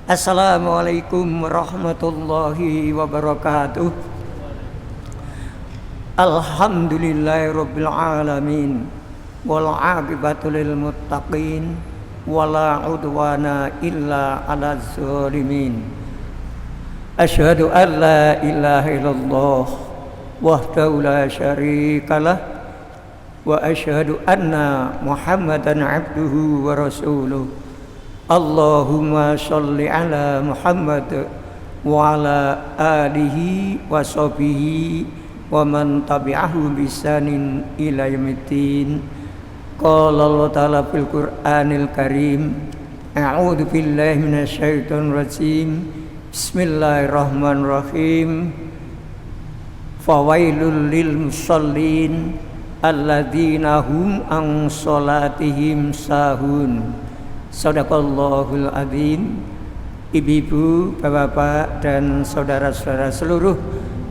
Assalamualaikum warahmatullahi wabarakatuh. Alhamdulillahirabbil alamin wal aqibatu lil muttaqin wala udwana illa 'alaz zalimin. Asyhadu an la ilaha illallah wahdahu la syarikalah wa asyhadu anna Muhammadan 'abduhu wa rasuluh. Allahumma sholli ala Muhammad wa ala alihi wa sahbihi wa man tabi'ahu bisanin ila yaumiddin. Qala Allah ta'ala fil Qur'anil Karim, a'udzu billahi minasyaitonir rajim. Bismillahirrahmanirrahim. Fawailul lil musallin alladzina hum an sholatihim sahun. Shadaqallahul adzim. Ibu-ibu, bapak-bapak, dan saudara-saudara seluruh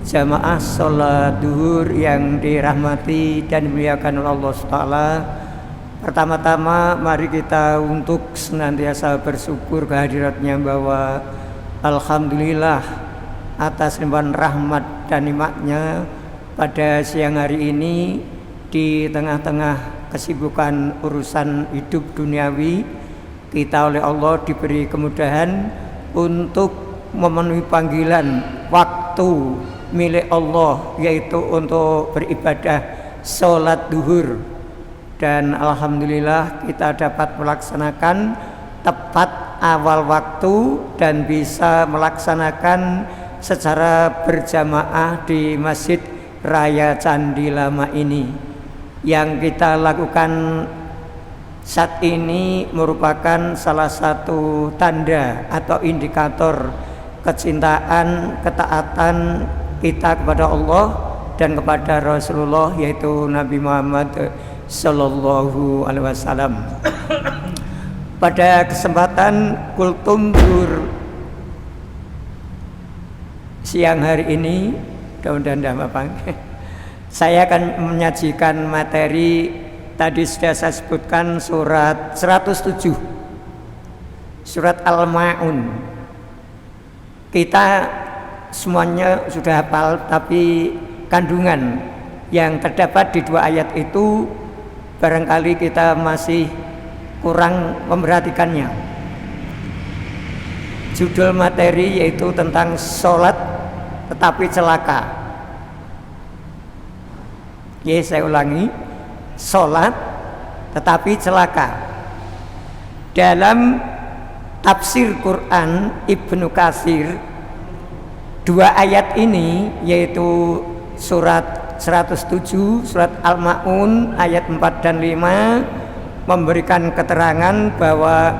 jamaah sholat duhur yang dirahmati dan dimuliakan oleh Allah Ta'ala. Pertama-tama mari kita untuk senantiasa bersyukur kehadiratnya, bahwa alhamdulillah atas limpahan rahmat dan nikmatnya pada siang hari ini, di tengah-tengah kesibukan urusan hidup duniawi, kita oleh Allah diberi kemudahan untuk memenuhi panggilan waktu milik Allah, yaitu untuk beribadah sholat duhur. Dan alhamdulillah kita dapat melaksanakan tepat awal waktu dan bisa melaksanakan secara berjamaah di Masjid Raya Candi Lama ini. Yang kita lakukan saat ini merupakan salah satu tanda atau indikator kecintaan, ketaatan kita kepada Allah dan kepada Rasulullah, yaitu Nabi Muhammad Sallallahu Alaihi Wasallam. Pada kesempatan kultum duhur siang hari ini, mudah-mudahan saya akan menyajikan materi. Tadi sudah saya sebutkan surat 107, surat Al-Ma'un. Kita semuanya sudah hafal, tapi kandungan yang terdapat di dua ayat itu barangkali kita masih kurang memperhatikannya. Judul materi yaitu tentang sholat tetapi celaka. Ya, saya ulangi, sholat tetapi celaka. Dalam tafsir Quran Ibnu Katsir, dua ayat ini yaitu surat 107, surat Al-Ma'un ayat 4 dan 5 memberikan keterangan bahwa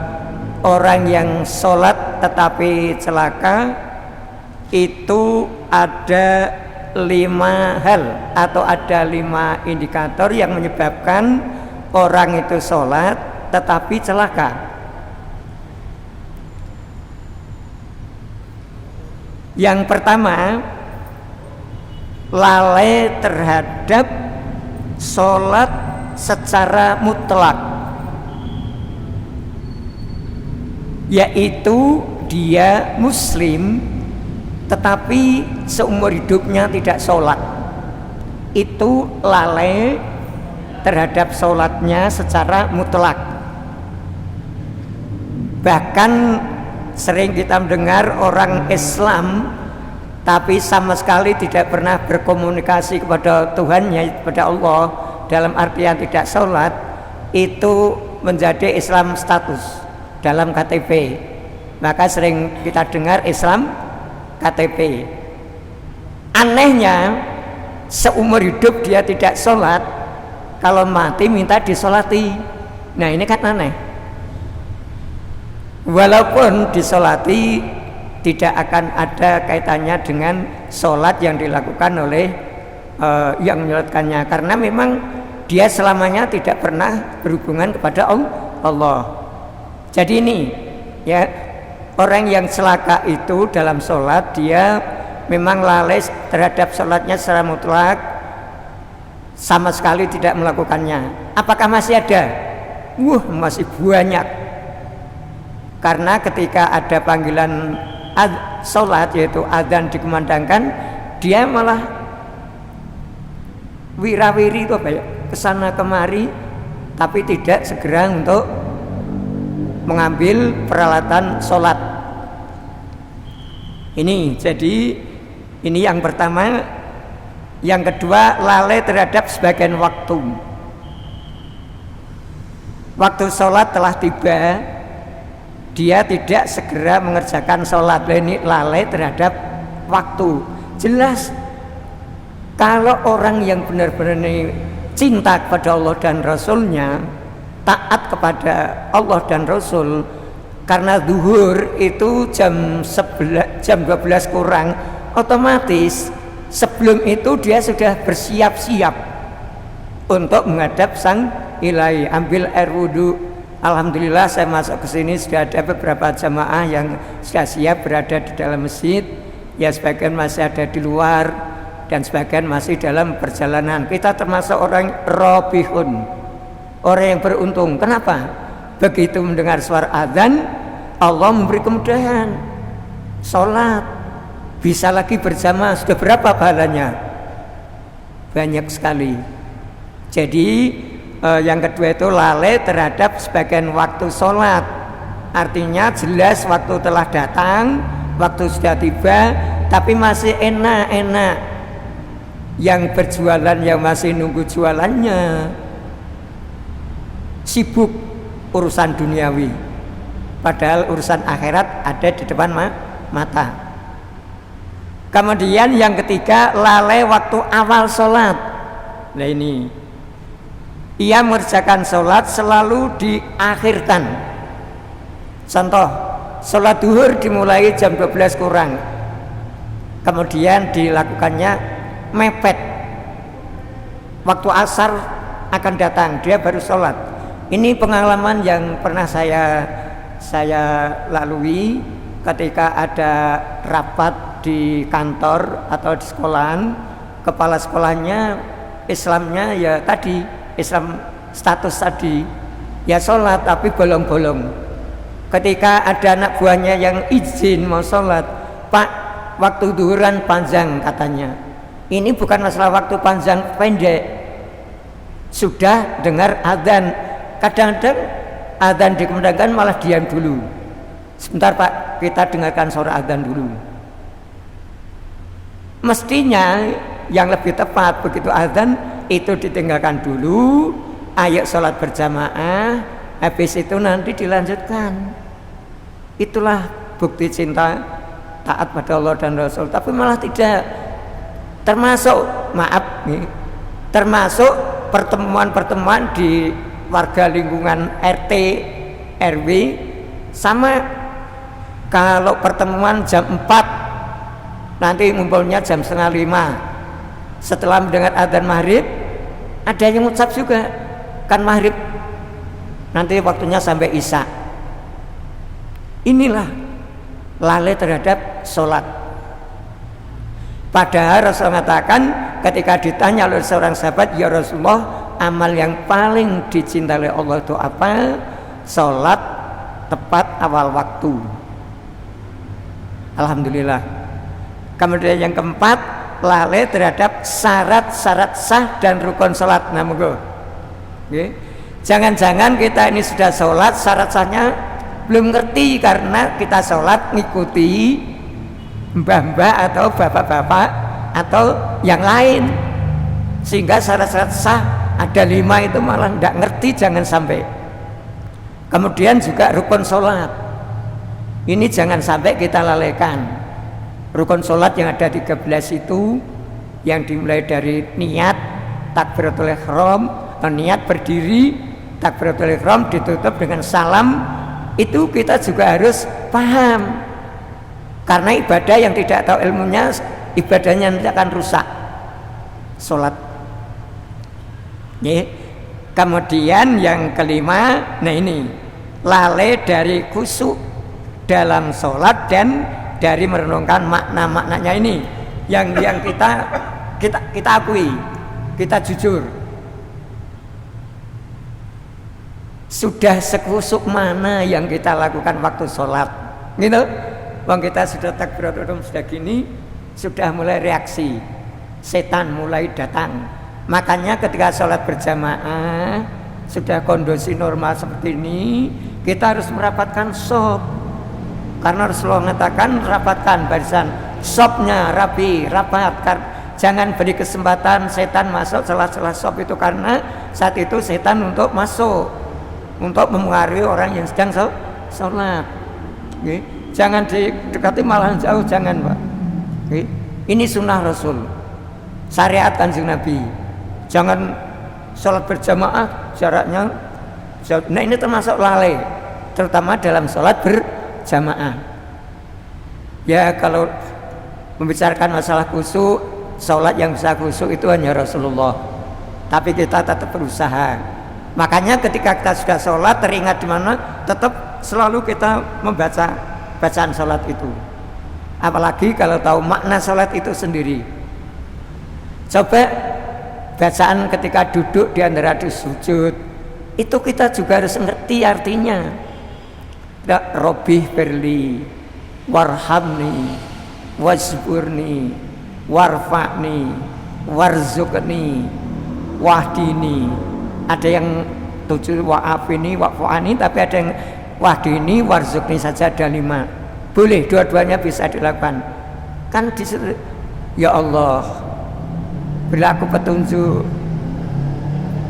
orang yang sholat tetapi celaka itu ada 5 hal atau ada 5 indikator yang menyebabkan orang itu sholat tetapi celaka. Yang pertama, lalai terhadap sholat secara mutlak, yaitu dia muslim tetapi seumur hidupnya tidak sholat. Itu lalai terhadap sholatnya secara mutlak. Bahkan sering kita mendengar orang Islam tapi sama sekali tidak pernah berkomunikasi kepada Tuhannya, kepada Allah, dalam artian tidak sholat, itu menjadi Islam status dalam KTP. Maka sering kita dengar Islam KTP. Anehnya, seumur hidup dia tidak sholat, kalau mati minta disolati. Nah, ini kan aneh. Walaupun disolati tidak akan ada kaitannya dengan sholat yang dilakukan oleh yang menyolatkannya, karena memang dia selamanya tidak pernah berhubungan kepada Allah. Jadi ini ya, orang yang celaka itu dalam sholat, dia memang lalai terhadap sholatnya secara mutlak, sama sekali tidak melakukannya. Apakah masih ada? Masih banyak. Karena ketika ada panggilan sholat, yaitu adzan dikumandangkan, dia malah wirawiri itu apa ya, kesana kemari, tapi tidak segera untuk mengambil peralatan sholat. Ini jadi ini yang pertama. Yang kedua, lalai terhadap sebagian waktu. Waktu sholat telah tiba, dia tidak segera mengerjakan sholat. Ini lalai terhadap waktu. Jelas kalau orang yang benar-benar cinta kepada Allah dan Rasulnya, taat kepada Allah dan Rasul, karena zuhur itu jam 12 kurang, otomatis sebelum itu dia sudah bersiap-siap untuk menghadap sang ilahi, ambil air wudhu. Alhamdulillah saya masuk ke sini sudah ada beberapa jamaah yang sudah siap berada di dalam masjid. Ya sebagian masih ada di luar dan sebagian masih dalam perjalanan. Kita termasuk orang robihun, orang yang beruntung. Kenapa? Begitu mendengar suara azan, Allah memberi kemudahan. Sholat bisa lagi berjamaah. Sudah berapa pahalanya? Banyak sekali. Jadi yang kedua itu lalai terhadap sebagian waktu sholat. Artinya jelas waktu telah datang, waktu sudah tiba, tapi masih enak-enak. Yang berjualan yang masih nunggu jualannya, sibuk urusan duniawi, padahal urusan akhirat ada di depan mata. Kemudian yang ketiga, lalai waktu awal sholat. Nah ini, ia mengerjakan sholat selalu diakhirkan. Contoh, sholat duhur dimulai jam 12 kurang, kemudian dilakukannya mepet, waktu asar akan datang, dia baru sholat. Ini pengalaman yang pernah saya lalui ketika ada rapat di kantor atau di sekolahan. Kepala sekolahnya Islamnya ya tadi, Islam status tadi, ya sholat tapi bolong-bolong. Ketika ada anak buahnya yang izin mau sholat, Pak, waktu duhuran panjang katanya. Ini bukan masalah waktu panjang pendek, sudah dengar adzan. Kadang-kadang adzan dikumandangkan malah diam dulu. Sebentar Pak, kita dengarkan suara adzan dulu. Mestinya yang lebih tepat begitu adzan itu ditinggalkan dulu, ayo sholat berjamaah, habis itu nanti dilanjutkan. Itulah bukti cinta taat pada Allah dan Rasul. Tapi malah tidak, termasuk termasuk pertemuan-pertemuan di warga lingkungan RT RW sama. Kalau pertemuan jam 4, nanti ngumpulnya jam 4:30. Setelah mendengar adzan maghrib, ada yang ngucap juga, kan maghrib nanti waktunya sampai isya. Inilah lalai terhadap sholat. Padahal Rasul mengatakan ketika ditanya oleh seorang sahabat, ya Rasulullah, amal yang paling dicintai oleh Allah itu apa? Sholat tepat awal waktu. Alhamdulillah. Kemudian yang keempat, lalai terhadap syarat-syarat sah dan rukun sholat. Nah, monggo. Jangan-jangan kita ini sudah sholat, syarat sahnya belum ngerti karena kita sholat ngikuti mbah-mbah atau bapak-bapak atau yang lain, sehingga syarat-syarat sah ada 5 itu malah tidak ngerti, jangan sampai. Kemudian juga rukun sholat, ini jangan sampai kita lalaikan. Rukun sholat yang ada 13 itu, yang dimulai dari niat takbiratul ihram, niat berdiri takbiratul ihram ditutup dengan salam, itu kita juga harus paham. Karena ibadah yang tidak tahu ilmunya, ibadahnya nanti akan rusak sholat. Kemudian yang kelima, nah ini, lalai dari khusyuk dalam sholat dan dari merenungkan makna-maknanya. Ini yang kita akui, kita jujur. sudah sekusuk mana yang kita lakukan waktu sholat, gitu. Bang kita sudah takbiratul ihram sudah gini, sudah mulai reaksi, setan mulai datang. Makanya ketika sholat berjamaah sudah kondisi normal seperti ini, kita harus merapatkan shop. Karena Rasulullah mengatakan rapatkan barisan, shopnya rapi, rapat. Jangan beri kesempatan setan masuk celah-celah shop itu, karena saat itu setan untuk masuk, untuk mempengaruhi orang yang sedang sholat. Jangan didekati, malah jauh, jangan Pak. Ini sunnah Rasul, syariat Kanjeng Nabi. Jangan sholat berjamaah jaraknya jauh. Nah ini termasuk lalai, terutama dalam sholat berjamaah. Ya kalau membicarakan masalah khusyuk, sholat yang bisa khusyuk itu hanya Rasulullah. Tapi kita tetap berusaha. Makanya ketika kita sudah sholat, teringat di mana, tetap selalu kita membaca bacaan sholat itu. Apalagi kalau tahu makna sholat itu sendiri. Coba bacaan ketika duduk di antara sujud, itu kita juga harus ngerti artinya. Robbih firli warhamni wasburni warfa'ni warzuqni wahdini. Ada yang tujuh wa'afini wa'fu'ani, tapi ada yang wahdini warzuqni saja, ada 5. Boleh dua-duanya bisa dilakukan. Kan disuruh, ya Allah berilah aku petunjuk,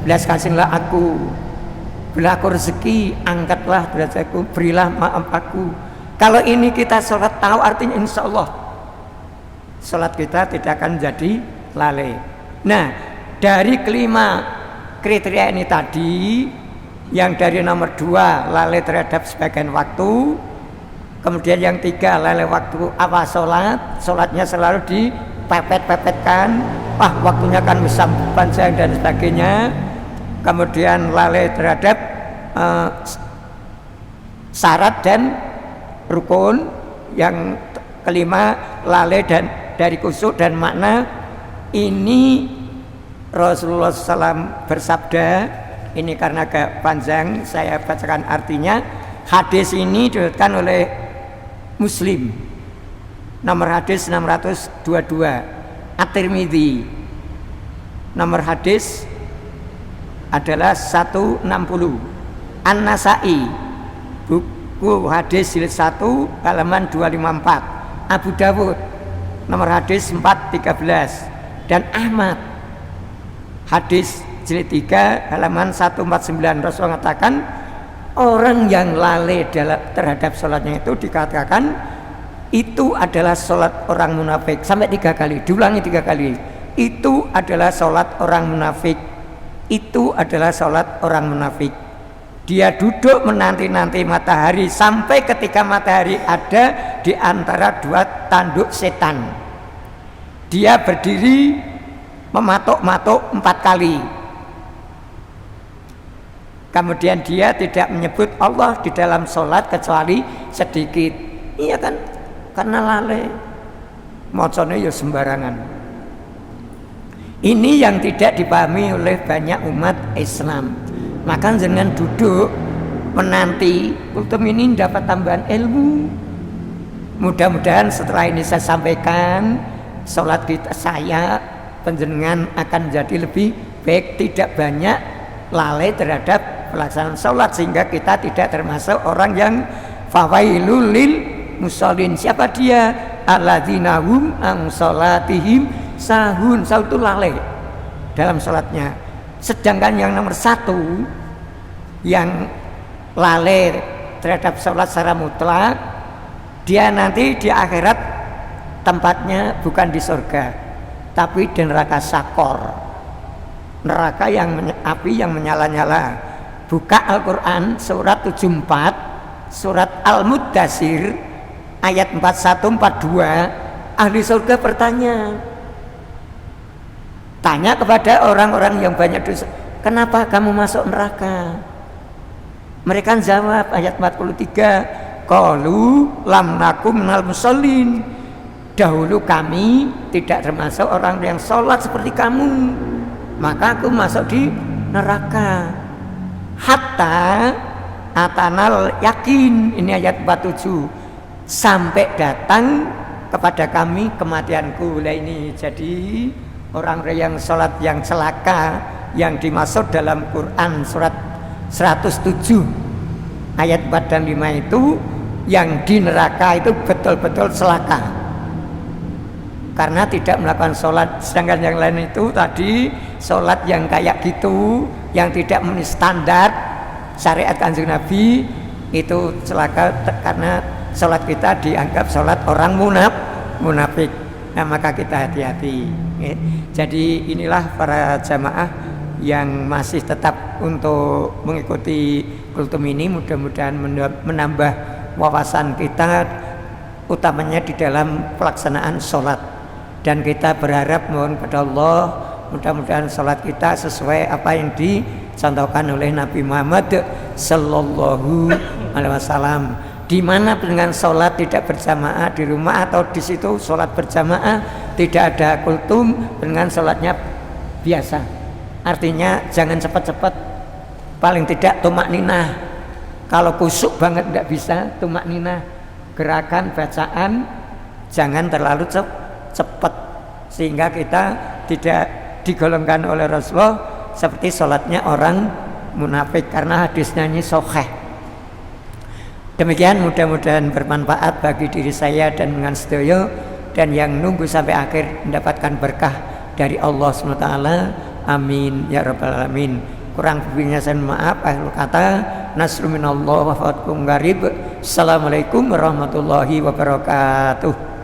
belas kasihlah aku, berilah aku rezeki, angkatlah derajatku, berilah maaf aku. Kalau ini kita sholat tahu artinya, insya Allah sholat kita tidak akan jadi lalai. Nah dari kelima kriteria ini tadi, yang dari nomor 2 lalai terhadap sebagian waktu, kemudian yang 3 lalai waktu apa sholat, sholatnya selalu dipepet-pepetkan, waktunya kan bisa panjang dan sebagainya. Kemudian lalai terhadap syarat dan rukun. Yang kelima lalai dan dari khusyuk dan makna. Ini Rasulullah SAW bersabda, ini karena agak panjang saya bacakan artinya. Hadis ini diriwayatkan oleh Muslim, nomor hadis 622, At-Tirmidzi nomor hadis adalah 160, An-Nasa'i buku hadis jilid 1 halaman 254, Abu Dawud nomor hadis 413, dan Ahmad hadis jilid 3 halaman 149. Rasulullah mengatakan orang yang lalai terhadap sholatnya itu dikatakan itu adalah sholat orang munafik. Sampai 3 kali, diulangi 3 kali. Itu adalah sholat orang munafik. Itu adalah sholat orang munafik. Dia duduk menanti-nanti matahari sampai ketika matahari ada di antara 2 tanduk setan. Dia berdiri mematuk-matuk 4 kali. Kemudian dia tidak menyebut Allah di dalam sholat kecuali sedikit. Iya kan? Karena lalai, mocone ya sembarangan. Ini yang tidak dipahami oleh banyak umat Islam. Maka jangan duduk menanti ultum ini dapat tambahan ilmu. Mudah-mudahan setelah ini saya sampaikan, sholat kita saya panjenengan akan jadi lebih baik, tidak banyak lalai terhadap pelaksanaan sholat, sehingga kita tidak termasuk orang yang fawailul lil musallin. Siapa dia? Alladzina hum an sholatihim sahun. Sahun itu lalai dalam sholatnya. Sedangkan yang nomor 1 yang lalai terhadap sholat secara mutlak, dia nanti di akhirat tempatnya bukan di surga, tapi di neraka sakor, neraka yang api yang menyala-nyala. Buka Al-Quran surat 74, surat Al-Muddatsir ayat 41-42. Ahli surga bertanya, tanya kepada orang-orang yang banyak dosa, kenapa kamu masuk neraka? Mereka jawab ayat 43, qalu lam nakum minal musallin, dahulu kami tidak termasuk orang yang sholat seperti kamu, maka aku masuk di neraka. hatta atanal yakin, ini ayat 47, sampai datang kepada kami kematianku. Lah ini jadi orang yang sholat yang celaka yang dimaksud dalam Quran surat 107 ayat 4 dan 5 itu yang di neraka itu betul-betul celaka karena tidak melakukan sholat. Sedangkan yang lain itu tadi sholat yang kayak gitu, yang tidak memenuhi standar syariat Kanjeng Nabi, itu celaka karena sholat kita dianggap sholat orang munafik. Nah maka kita hati-hati. Jadi inilah para jamaah yang masih tetap untuk mengikuti kultum ini, mudah-mudahan menambah wawasan kita utamanya di dalam pelaksanaan sholat. Dan kita berharap mohon pada Allah mudah-mudahan sholat kita sesuai apa yang dicontohkan oleh Nabi Muhammad Sallallahu Alaihi Wasallam. Di mana dengan sholat tidak berjamaah di rumah atau di situ sholat berjamaah tidak ada kultum, dengan sholatnya biasa. Artinya jangan cepat-cepat, paling tidak tumak ninah. Kalau kusuk banget tidak bisa, tumak ninah. Gerakan bacaan jangan terlalu cepat sehingga kita tidak digolongkan oleh Rasulullah seperti sholatnya orang munafik, karena hadisnya ini sahih. Demikian, mudah-mudahan bermanfaat bagi diri saya dan dengan sedaya, dan yang nunggu sampai akhir mendapatkan berkah dari Allah SWT. Amin ya rabbal alamin. Kurang lebihnya saya maaf. Akhir kata, nasrul minallah wa fatkum garib. Assalamualaikum warahmatullahi wabarakatuh.